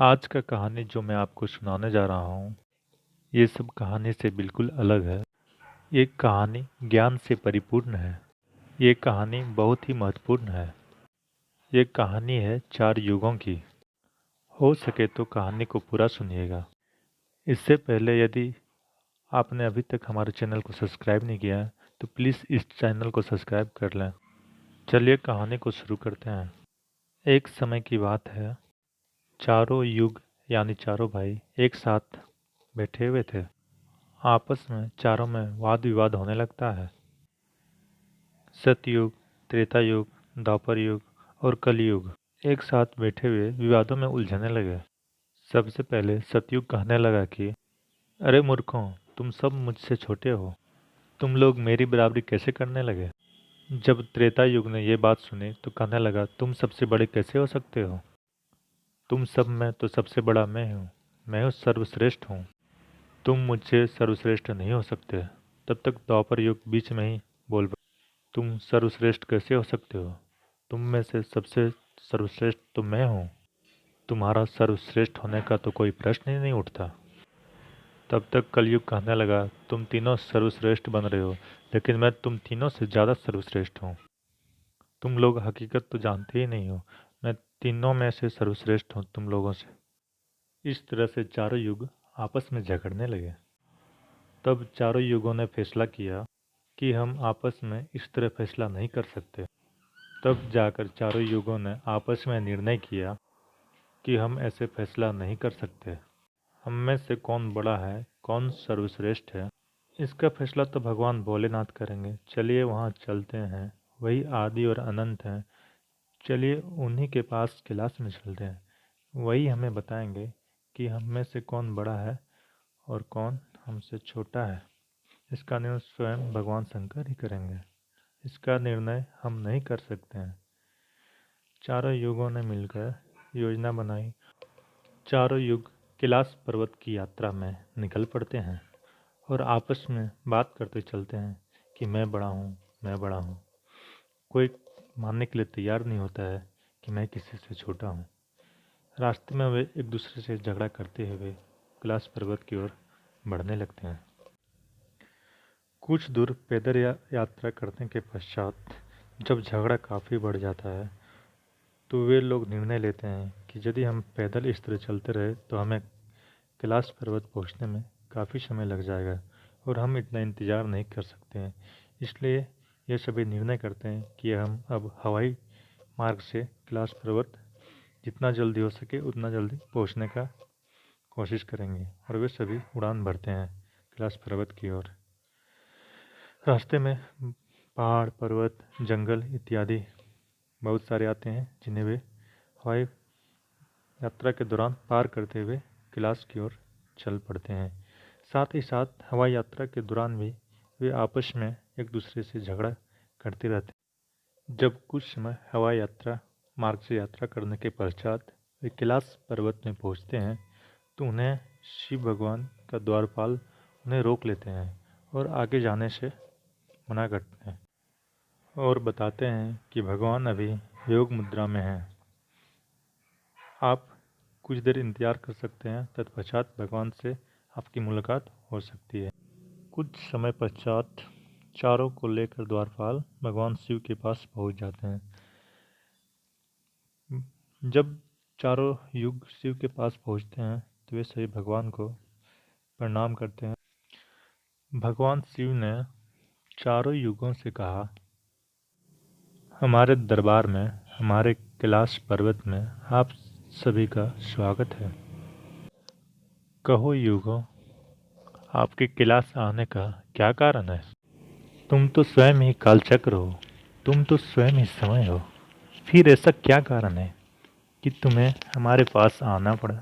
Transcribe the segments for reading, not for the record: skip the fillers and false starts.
आज का कहानी जो मैं आपको सुनाने जा रहा हूँ, ये सब कहानी से बिल्कुल अलग है। ये कहानी ज्ञान से परिपूर्ण है। ये कहानी बहुत ही महत्वपूर्ण है। ये कहानी है 4 युगों की। हो सके तो कहानी को पूरा सुनिएगा। इससे पहले यदि आपने अभी तक हमारे चैनल को सब्सक्राइब नहीं किया है, तो प्लीज़ इस चैनल को सब्सक्राइब कर लें। चलिए कहानी को शुरू करते हैं। एक समय की बात है, चारों युग यानी चारों भाई एक साथ बैठे हुए थे। आपस में चारों में वाद विवाद होने लगता है। सतयुग, त्रेता युग, द्वापर युग और कलयुग एक साथ बैठे हुए विवादों में उलझने लगे। सबसे पहले सतयुग कहने लगा कि अरे मूर्खों, तुम सब मुझसे छोटे हो, तुम लोग मेरी बराबरी कैसे करने लगे। जब त्रेता युग ने ये बात सुनी तो कहने लगा, तुम सबसे बड़े कैसे हो सकते हो, तुम सब में तो सबसे बड़ा मैं हूँ सर्वश्रेष्ठ हूँ, तुम मुझसे सर्वश्रेष्ठ नहीं हो सकते। तब तक द्वापर युग बीच में ही बोल पड़ा, तुम सर्वश्रेष्ठ कैसे हो सकते हो, तुम में से सबसे सर्वश्रेष्ठ तो मैं हूँ, तुम्हारा सर्वश्रेष्ठ होने का तो कोई प्रश्न ही नहीं उठता। तब तक कलयुग कहने लगा, तुम तीनों सर्वश्रेष्ठ बन रहे हो, लेकिन मैं तुम तीनों से ज़्यादा सर्वश्रेष्ठ हूँ। तुम लोग हकीकत तो जानते ही नहीं हो, मैं तीनों में से सर्वश्रेष्ठ हूँ तुम लोगों से। इस तरह से चारों युग आपस में झगड़ने लगे। तब चारों युगों ने फैसला किया कि हम आपस में इस तरह फैसला नहीं कर सकते। तब जाकर चारों युगों ने आपस में निर्णय किया कि हम ऐसे फैसला नहीं कर सकते। हम में से कौन बड़ा है, कौन सर्वश्रेष्ठ है, इसका फैसला तो भगवान भोलेनाथ करेंगे। चलिए वहाँ चलते हैं, वही आदि और अनंत हैं। चलिए उन्हीं के पास कैलाश में चलते हैं, वही हमें बताएंगे कि हम में से कौन बड़ा है और कौन हमसे छोटा है। इसका निर्णय स्वयं भगवान शंकर ही करेंगे, इसका निर्णय हम नहीं कर सकते हैं। चारों युगों ने मिलकर योजना बनाई। चारों युग कैलाश पर्वत की यात्रा में निकल पड़ते हैं और आपस में बात करते चलते हैं कि मैं बड़ा हूँ, मैं बड़ा हूँ। कोई मानने के लिए तैयार नहीं होता है कि मैं किसी से छोटा हूँ। रास्ते में वे एक दूसरे से झगड़ा करते हुए कैलाश पर्वत की ओर बढ़ने लगते हैं। कुछ दूर पैदल यात्रा करने के पश्चात जब झगड़ा काफ़ी बढ़ जाता है, तो वे लोग निर्णय लेते हैं कि यदि हम पैदल इस तरह चलते रहे तो हमें कैलाश पर्वत पहुंचने में काफ़ी समय लग जाएगा और हम इतना इंतज़ार नहीं कर सकते हैं। इसलिए ये सभी निर्णय करते हैं कि हम अब हवाई मार्ग से कैलाश पर्वत जितना जल्दी हो सके उतना जल्दी पहुंचने का कोशिश करेंगे और वे सभी उड़ान भरते हैं कैलाश पर्वत की ओर। रास्ते में पहाड़, पर्वत, जंगल इत्यादि बहुत सारे आते हैं, जिन्हें वे हवाई यात्रा के दौरान पार करते हुए कैलाश की ओर चल पड़ते हैं। साथ ही साथ हवाई यात्रा के दौरान भी वे आपस में एक दूसरे से झगड़ा करते रहते हैं। जब कुछ समय हवाई यात्रा मार्ग से यात्रा करने के पश्चात वे कैलाश पर्वत में पहुंचते हैं, तो उन्हें शिव भगवान का द्वारपाल उन्हें रोक लेते हैं और आगे जाने से मना करते हैं और बताते हैं कि भगवान अभी योग मुद्रा में हैं, आप कुछ देर इंतजार कर सकते हैं, तत्पश्चात भगवान से आपकी मुलाकात हो सकती है। कुछ समय पश्चात चारों को लेकर द्वारपाल भगवान शिव के पास पहुंच जाते हैं। जब चारों युग शिव के पास पहुंचते हैं तो वे सभी भगवान को प्रणाम करते हैं। भगवान शिव ने चारों युगों से कहा, हमारे दरबार में, हमारे कैलाश पर्वत में आप सभी का स्वागत है। कहो युगों, आपके कैलाश आने का क्या कारण है। तुम तो स्वयं ही कालचक्र हो, तुम तो स्वयं ही समय हो, फिर ऐसा क्या कारण है कि तुम्हें हमारे पास आना पड़ा।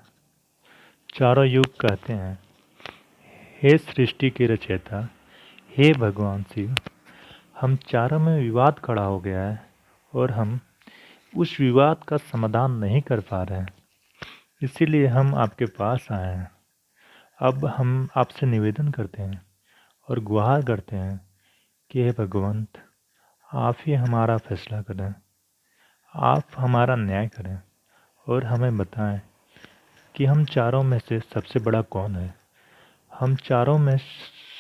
चारों युग कहते हैं, हे सृष्टि के रचयिता, हे भगवान शिव, हम चारों में विवाद खड़ा हो गया है और हम उस विवाद का समाधान नहीं कर पा रहे हैं, इसीलिए हम आपके पास आए हैं। अब हम आपसे निवेदन करते हैं और गुहार करते हैं कि हे भगवंत, आप ही हमारा फैसला करें, आप हमारा न्याय करें और हमें बताएं कि हम चारों में से सबसे बड़ा कौन है, हम चारों में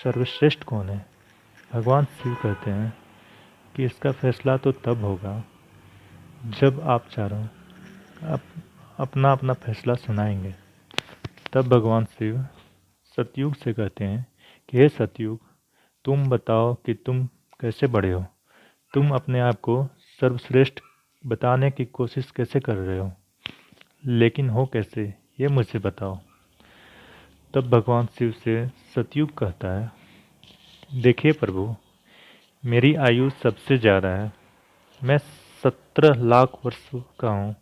सर्वश्रेष्ठ कौन है। भगवान शिव कहते हैं कि इसका फैसला तो तब होगा जब आप चारों अपना अपना फैसला सुनाएंगे। तब भगवान शिव सतयुग से कहते हैं कि हे सतयुग, तुम बताओ कि तुम कैसे बड़े हो, तुम अपने आप को सर्वश्रेष्ठ बताने की कोशिश कैसे कर रहे हो, लेकिन हो कैसे ये मुझे बताओ। तब भगवान शिव से सतयुग कहता है, देखिए प्रभु, मेरी आयु सबसे ज़्यादा है, मैं 17 लाख वर्ष का हूँ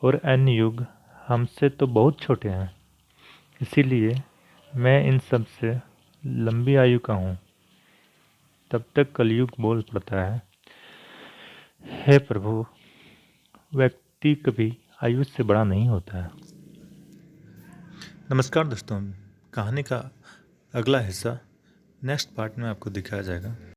और अन्य युग हमसे तो बहुत छोटे हैं, इसीलिए मैं इन सब से लंबी आयु का हूँ। तब तक कलयुग बोल पड़ता है, हे प्रभु, व्यक्ति कभी आयु से बड़ा नहीं होता है। नमस्कार दोस्तों, कहानी का अगला हिस्सा नेक्स्ट पार्ट में आपको दिखाया जाएगा।